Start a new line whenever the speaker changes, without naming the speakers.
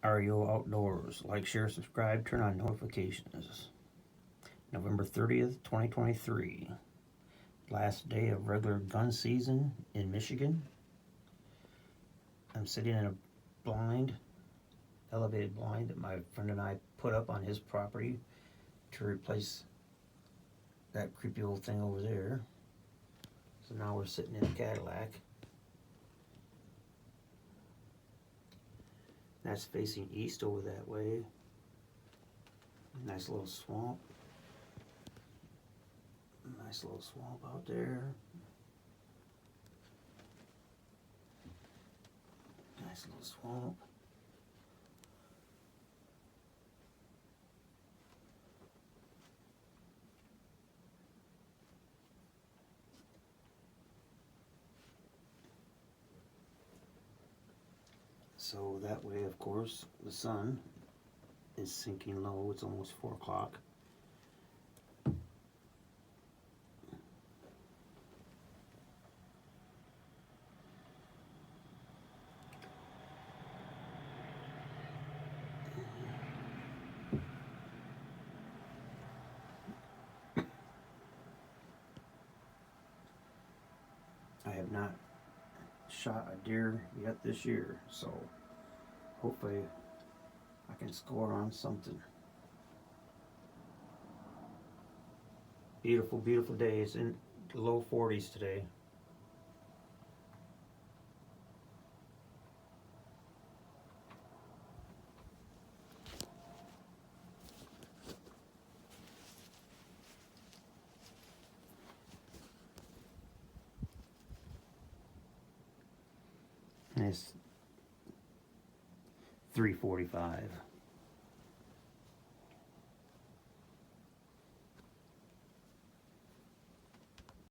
REO-Outdoors. Like, share, subscribe, turn on notifications. November 30th, 2023. Last day of regular gun season in Michigan. I'm sitting in a blind, elevated blind that my friend and I put up on his property to replace that creepy old thing over there. So now we're sitting in a Cadillac. That's facing east over that way. Nice little swamp. Nice little swamp out there. Nice little swamp. So that way, of course, the sun is sinking low. It's almost 4 o'clock. I have not shot a deer yet this year, so hopefully I can score on something. Beautiful, beautiful day. It's in the low 40s today. And it's 3:45.